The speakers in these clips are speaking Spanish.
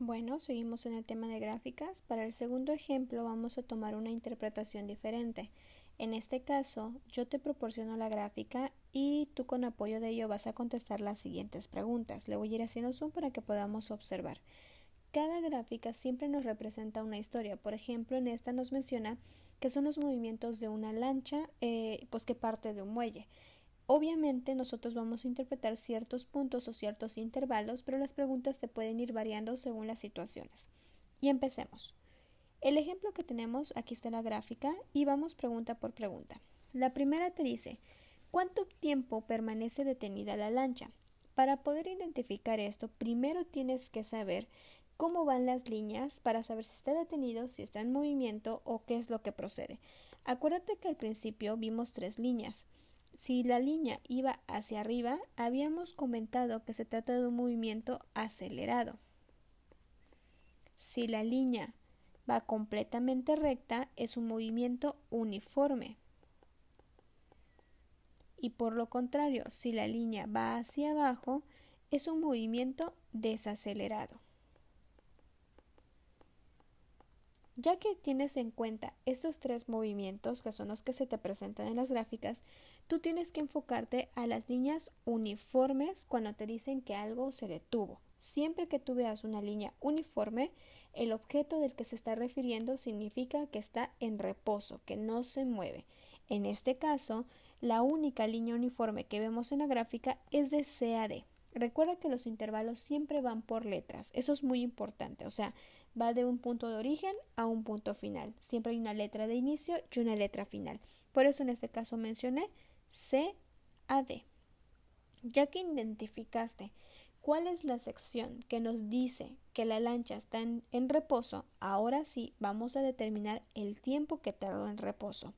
Bueno, seguimos en el tema de gráficas. Para el segundo ejemplo vamos a tomar una interpretación diferente. En este caso, yo te proporciono la gráfica y tú con apoyo de ello vas a contestar las siguientes preguntas. Le voy a ir haciendo zoom para que podamos observar. Cada gráfica siempre nos representa una historia. Por ejemplo, en esta nos menciona que son los movimientos de una lancha pues que parte de un muelle. Obviamente nosotros vamos a interpretar ciertos puntos o ciertos intervalos, pero las preguntas te pueden ir variando según las situaciones. Y empecemos. El ejemplo que tenemos, aquí está la gráfica y vamos pregunta por pregunta. La primera te dice, ¿cuánto tiempo permanece detenida la lancha? Para poder identificar esto, primero tienes que saber cómo van las líneas para saber si está detenido, si está en movimiento o qué es lo que procede. Acuérdate que al principio vimos tres líneas. Si la línea iba hacia arriba, habíamos comentado que se trata de un movimiento acelerado. Si la línea va completamente recta, es un movimiento uniforme. Y por lo contrario, si la línea va hacia abajo, es un movimiento desacelerado. Ya que tienes en cuenta estos tres movimientos, que son los que se te presentan en las gráficas, tú tienes que enfocarte a las líneas uniformes cuando te dicen que algo se detuvo. Siempre que tú veas una línea uniforme, el objeto del que se está refiriendo significa que está en reposo, que no se mueve. En este caso, la única línea uniforme que vemos en la gráfica es de C a D. Recuerda que los intervalos siempre van por letras, eso es muy importante, o sea, va de un punto de origen a un punto final. Siempre hay una letra de inicio y una letra final. Por eso en este caso mencioné C a D. Ya que identificaste cuál es la sección que nos dice que la lancha está en reposo, ahora sí vamos a determinar el tiempo que tardó en reposo.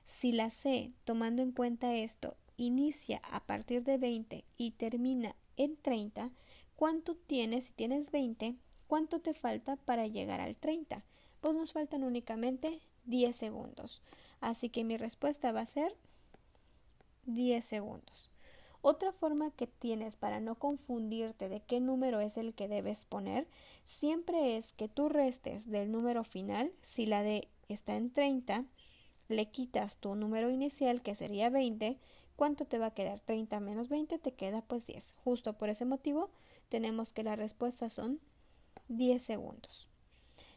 Si la C, tomando en cuenta esto, inicia a partir de 20 y termina en 30, ¿cuánto tienes? Si tienes 20, ¿cuánto te falta para llegar al 30? Pues nos faltan únicamente 10 segundos. Así que mi respuesta va a ser 10 segundos. Otra forma que tienes para no confundirte de qué número es el que debes poner, siempre es que tú restes del número final, si la D está en 30, le quitas tu número inicial que sería 20, ¿cuánto te va a quedar? 30 menos 20 te queda pues 10. Justo por ese motivo tenemos que la respuesta son 10 segundos.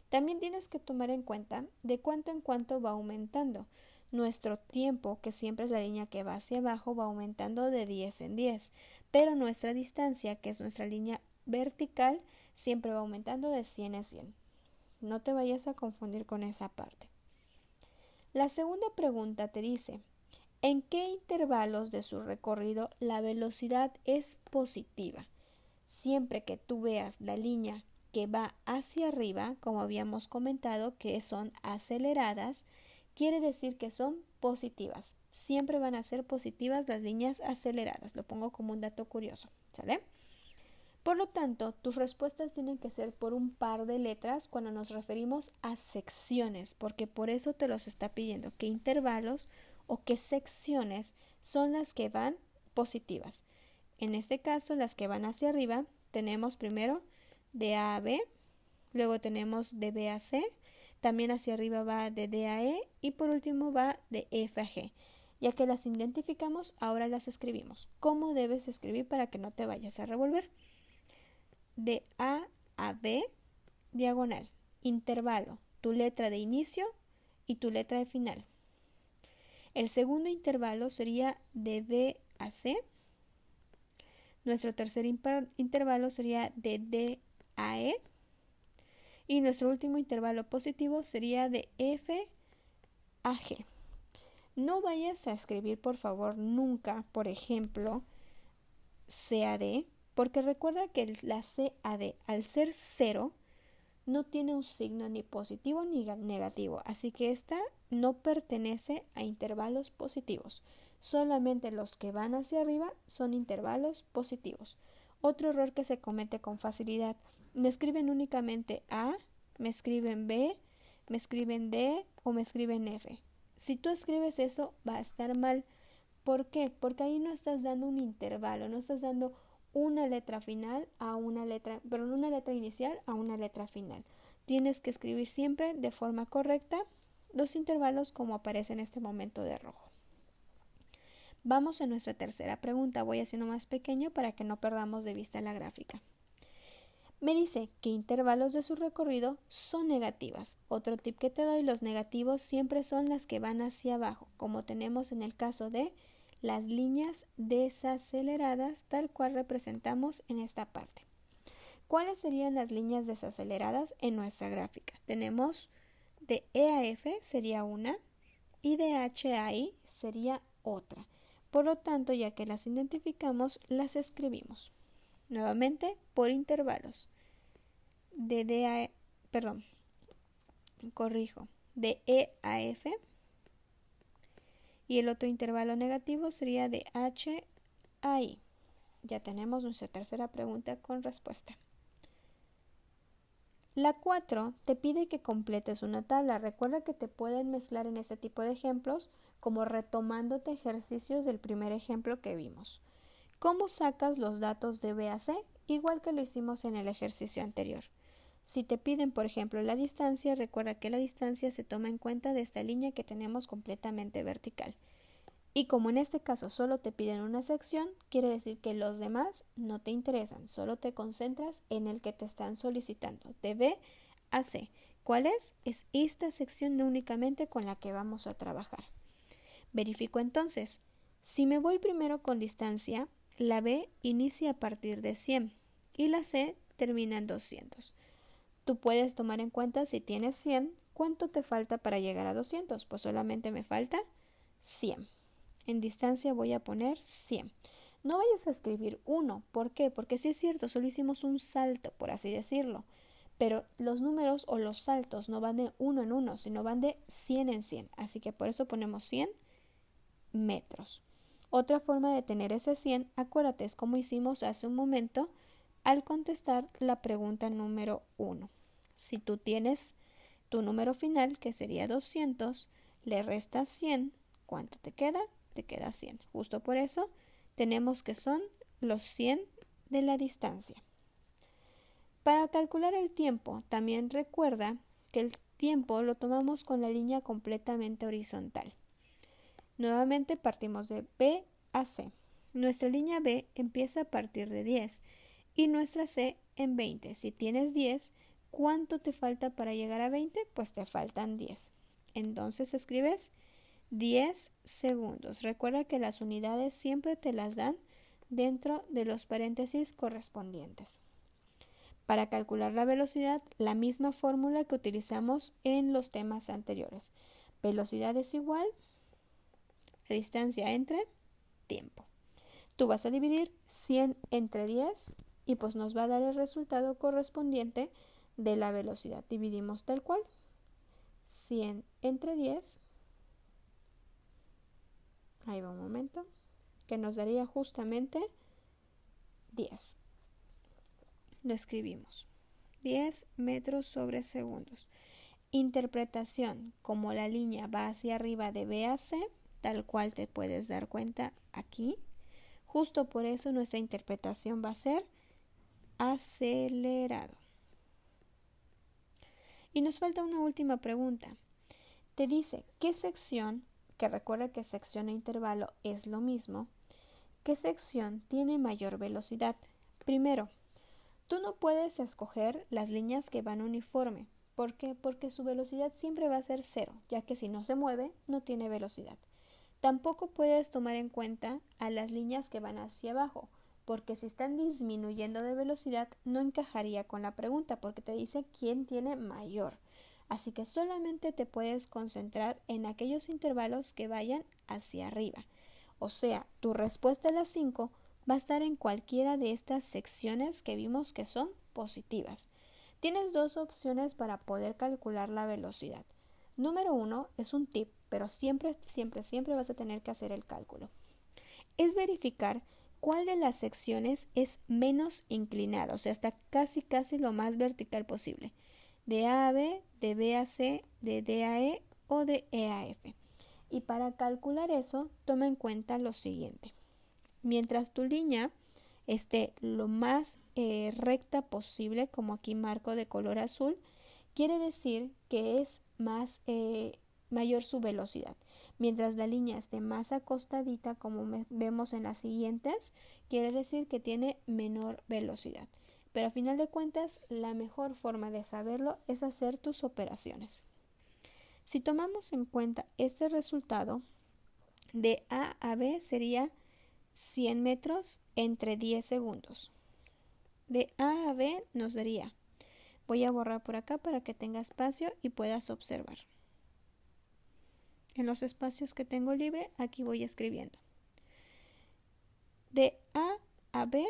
También tienes que tomar en cuenta de cuánto en cuánto va aumentando. Nuestro tiempo, que siempre es la línea que va hacia abajo, va aumentando de 10 en 10, pero nuestra distancia, que es nuestra línea vertical, siempre va aumentando de 100 en 100. No te vayas a confundir con esa parte. La segunda pregunta te dice, ¿en qué intervalos de su recorrido la velocidad es positiva? Siempre que tú veas la línea que va hacia arriba, como habíamos comentado, que son aceleradas, quiere decir que son positivas. Siempre van a ser positivas las líneas aceleradas. Lo pongo como un dato curioso, ¿sale? Por lo tanto, tus respuestas tienen que ser por un par de letras cuando nos referimos a secciones, porque por eso te los está pidiendo qué intervalos o qué secciones son las que van positivas. En este caso, las que van hacia arriba, tenemos primero de A a B, luego tenemos de B a C, también hacia arriba va de D a E y por último va de F a G. Ya que las identificamos, ahora las escribimos. ¿Cómo debes escribir para que no te vayas a revolver? De A B, diagonal, intervalo, tu letra de inicio y tu letra de final. El segundo intervalo sería de B a C. Nuestro tercer intervalo sería de D a E. Y nuestro último intervalo positivo sería de F a G. No vayas a escribir, por favor, nunca, por ejemplo, CAD, porque recuerda que la CAD, al ser cero, no tiene un signo ni positivo ni negativo, así que esta no pertenece a intervalos positivos. Solamente los que van hacia arriba son intervalos positivos. Otro error que se comete con facilidad, me escriben únicamente A, me escriben B, me escriben D o me escriben F. Si tú escribes eso va a estar mal. ¿Por qué? Porque ahí no estás dando un intervalo, no estás dando una letra final a una letra, perdón, una letra inicial a una letra final. Tienes que escribir siempre de forma correcta los intervalos como aparece en este momento de rojo. Vamos a nuestra tercera pregunta. Voy haciendo más pequeño para que no perdamos de vista la gráfica. Me dice que intervalos de su recorrido son negativas. Otro tip que te doy, los negativos siempre son las que van hacia abajo, como tenemos en el caso de las líneas desaceleradas, tal cual representamos en esta parte. ¿Cuáles serían las líneas desaceleradas en nuestra gráfica? Tenemos de E a F sería una y de H a I sería otra. Por lo tanto, ya que las identificamos, las escribimos. Nuevamente, por intervalos. De E a F. Y el otro intervalo negativo sería de H a I. Ya tenemos nuestra tercera pregunta con respuesta. La 4 te pide que completes una tabla. Recuerda que te pueden mezclar en este tipo de ejemplos como retomándote ejercicios del primer ejemplo que vimos. ¿Cómo sacas los datos de B a C? Igual que lo hicimos en el ejercicio anterior. Si te piden, por ejemplo, la distancia, recuerda que la distancia se toma en cuenta de esta línea que tenemos completamente vertical. Y como en este caso solo te piden una sección, quiere decir que los demás no te interesan, solo te concentras en el que te están solicitando, de B a C. ¿Cuál es? Es esta sección únicamente con la que vamos a trabajar. Verifico entonces. Si me voy primero con distancia, la B inicia a partir de 100 y la C termina en 200. Tú puedes tomar en cuenta si tienes 100, ¿cuánto te falta para llegar a 200? Pues solamente me falta 100. En distancia voy a poner 100. No vayas a escribir 1. ¿Por qué? Porque sí es cierto, solo hicimos un salto, por así decirlo. Pero los números o los saltos no van de 1 en 1, sino van de 100 en 100. Así que por eso ponemos 100 metros. Otra forma de tener ese 100, acuérdate, es como hicimos hace un momento al contestar la pregunta número 1. Si tú tienes tu número final, que sería 200, le restas 100, ¿cuánto te queda? Te queda 100. Justo por eso tenemos que son los 100 de la distancia. Para calcular el tiempo, también recuerda que el tiempo lo tomamos con la línea completamente horizontal. Nuevamente partimos de B a C. Nuestra línea B empieza a partir de 10 y nuestra C en 20. Si tienes 10, ¿cuánto te falta para llegar a 20? Pues te faltan 10. Entonces escribes 10 segundos. Recuerda que las unidades siempre te las dan dentro de los paréntesis correspondientes. Para calcular la velocidad, la misma fórmula que utilizamos en los temas anteriores. Velocidad es igual a distancia entre tiempo. Tú vas a dividir 100 entre 10 y pues nos va a dar el resultado correspondiente de la velocidad. Dividimos tal cual. 100 entre 10. Ahí va un momento. Que nos daría justamente 10. Lo escribimos. 10 metros sobre segundos. Interpretación. Como la línea va hacia arriba de B a C, tal cual te puedes dar cuenta aquí. Justo por eso nuestra interpretación va a ser acelerado. Y nos falta una última pregunta. Te dice, ¿qué sección, que recuerda que sección e intervalo es lo mismo, qué sección tiene mayor velocidad? Primero, tú no puedes escoger las líneas que van uniforme. ¿Por qué? Porque su velocidad siempre va a ser 0, ya que si no se mueve, no tiene velocidad. Tampoco puedes tomar en cuenta a las líneas que van hacia abajo, porque si están disminuyendo de velocidad no encajaría con la pregunta, porque te dice quién tiene mayor. Así que solamente te puedes concentrar en aquellos intervalos que vayan hacia arriba. O sea, tu respuesta a las 5 va a estar en cualquiera de estas secciones que vimos que son positivas. Tienes dos opciones para poder calcular la velocidad. Número 1 es un tip, pero siempre vas a tener que hacer el cálculo. Es verificar cuál de las secciones es menos inclinada, o sea, está casi lo más vertical posible. De A a B, de B a C, de D a E o de E a F. Y para calcular eso, toma en cuenta lo siguiente. Mientras tu línea esté lo más recta posible, como aquí marco de color azul, quiere decir que es mayor su velocidad. Mientras la línea esté más acostadita, como vemos en las siguientes, quiere decir que tiene menor velocidad. Pero a final de cuentas, la mejor forma de saberlo es hacer tus operaciones. Si tomamos en cuenta este resultado, de A a B sería 100 metros entre 10 segundos. De A a B nos daría, voy a borrar por acá para que tenga espacio y puedas observar. En los espacios que tengo libre, aquí voy escribiendo. De A a B,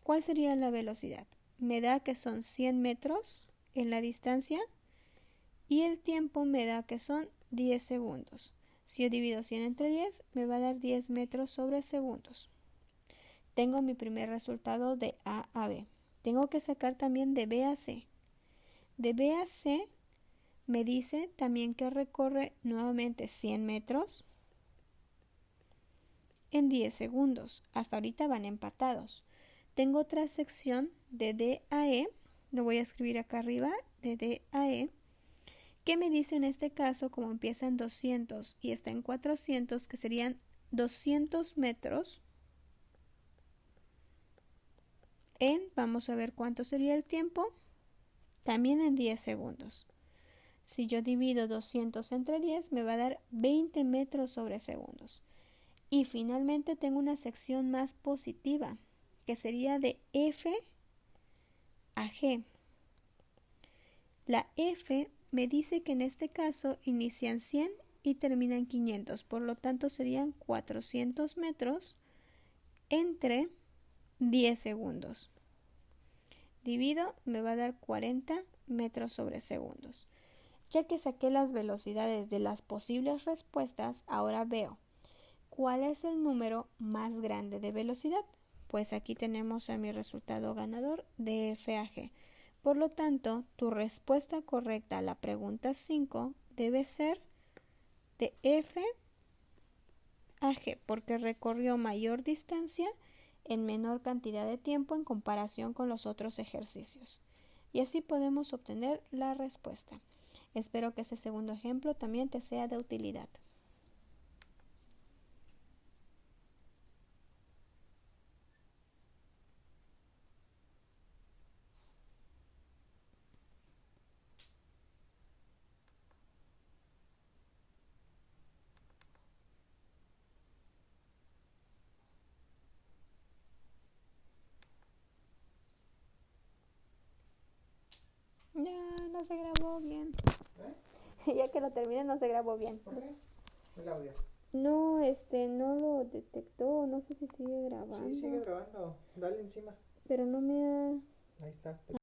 ¿cuál sería la velocidad? Me da que son 100 metros en la distancia y el tiempo me da que son 10 segundos. Si yo divido 100 entre 10, me va a dar 10 metros sobre segundos. Tengo mi primer resultado de A a B. Tengo que sacar también de B a C. De B a C me dice también que recorre nuevamente 100 metros en 10 segundos. Hasta ahorita van empatados. Tengo otra sección de D a E. Lo voy a escribir acá arriba, de D a E. ¿Qué me dice en este caso? Como empieza en 200 y está en 400, que serían 200 metros vamos a ver cuánto sería el tiempo, también en 10 segundos. Si yo divido 200 entre 10, me va a dar 20 metros sobre segundos. Y finalmente tengo una sección más positiva, que sería de F a G. La F me dice que en este caso inician 100 y terminan 500, por lo tanto serían 400 metros entre 10 segundos. Divido, me va a dar 40 metros sobre segundos. Ya que saqué las velocidades de las posibles respuestas, ahora veo cuál es el número más grande de velocidad. Pues aquí tenemos a mi resultado ganador de F a G. Por lo tanto, tu respuesta correcta a la pregunta 5 debe ser de F a G, porque recorrió mayor distancia en menor cantidad de tiempo en comparación con los otros ejercicios. Y así podemos obtener la respuesta. Espero que ese segundo ejemplo también te sea de utilidad. No se grabó bien. Ya que lo terminé no se grabó bien. ¿Por qué? El audio. No, no lo detectó, no sé si sigue grabando. Sí, sigue grabando. Dale encima. Pero no me ha... Ahí está.